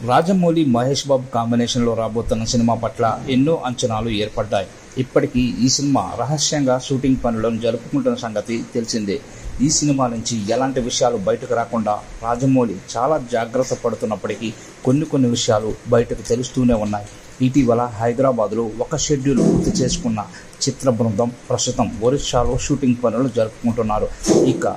రాజమౌళి మహేష్ బాబు కాంబినేషన్లో రాబోతున్న సినిమా పట్ల ఎన్నో అంచనాలు ఏర్పడ్డాయి. ఇప్పటికీ ఈ సినిమా రహస్యంగా షూటింగ్ పనులను జరుపుకుంటున్న సంగతి తెలిసిందే. ఈ సినిమా నుంచి ఎలాంటి విషయాలు బయటకు రాకుండా రాజమౌళి చాలా జాగ్రత్త పడుతున్నప్పటికీ కొన్ని విషయాలు బయటకు తెలుస్తూనే ఉన్నాయి. ఇటీవల హైదరాబాద్లో ఒక షెడ్యూల్ పూర్తి చేసుకున్న చిత్ర బృందం ప్రస్తుతం ఒరిస్సాలో షూటింగ్ పనులు జరుపుకుంటున్నారు. ఇక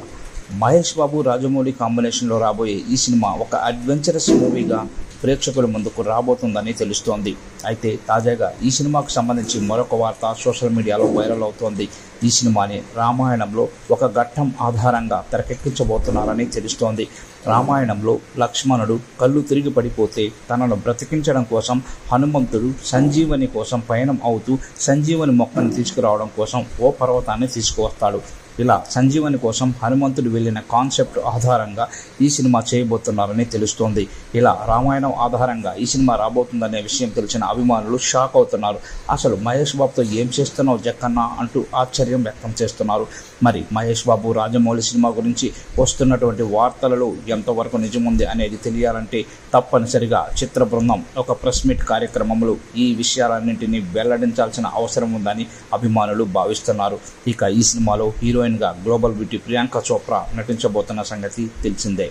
మహేష్ బాబు రాజమౌళి కాంబినేషన్లో రాబోయే ఈ సినిమా ఒక అడ్వెంచరస్ మూవీగా ప్రేక్షకుల ముందుకు రాబోతుందని తెలుస్తోంది. అయితే తాజాగా ఈ సినిమాకు సంబంధించి మరొక వార్త సోషల్ మీడియాలో వైరల్ అవుతోంది. ఈ సినిమాని రామాయణంలో ఒక ఘట్టం ఆధారంగా తెరకెక్కించబోతున్నారని తెలుస్తోంది. రామాయణంలో లక్ష్మణుడు కళ్ళు తిరిగి పడిపోతే తనను బ్రతికించడం కోసం హనుమంతుడు సంజీవని కోసం పయనం అవుతూ సంజీవని మొక్కను తీసుకురావడం కోసం ఓ పర్వతాన్ని తీసుకువస్తాడు. ఇలా సంజీవని కోసం హనుమంతుడు వెళ్ళిన కాన్సెప్ట్ ఆధారంగా ఈ సినిమా చేయబోతున్నారని తెలుస్తోంది. ఇలా రామాయణం ఆధారంగా ఈ సినిమా రాబోతుందనే విషయం తెలిసిన అభిమానులు షాక్ అవుతున్నారు. అసలు మహేష్ బాబుతో ఏం చేస్తున్నావు జక్కన్న అంటూ ఆశ్చర్యం వ్యక్తం చేస్తున్నారు. మరి మహేష్ బాబు రాజమౌళి సినిమా గురించి వస్తున్నటువంటి వార్తలలో ఎంతవరకు నిజముంది అనేది తెలియాలంటే తప్పనిసరిగా చిత్ర బృందం ఒక ప్రెస్ మీట్ కార్యక్రమంలో ఈ విషయాలన్నింటినీ వెల్లడించాల్సిన అవసరం ఉందని అభిమానులు భావిస్తున్నారు. ఇక ఈ సినిమాలో హీరోయిన్గా గ్లోబల్ బ్యూటీ ప్రియాంక చోప్రా నటించబోతున్న సంగతి తెలిసిందే.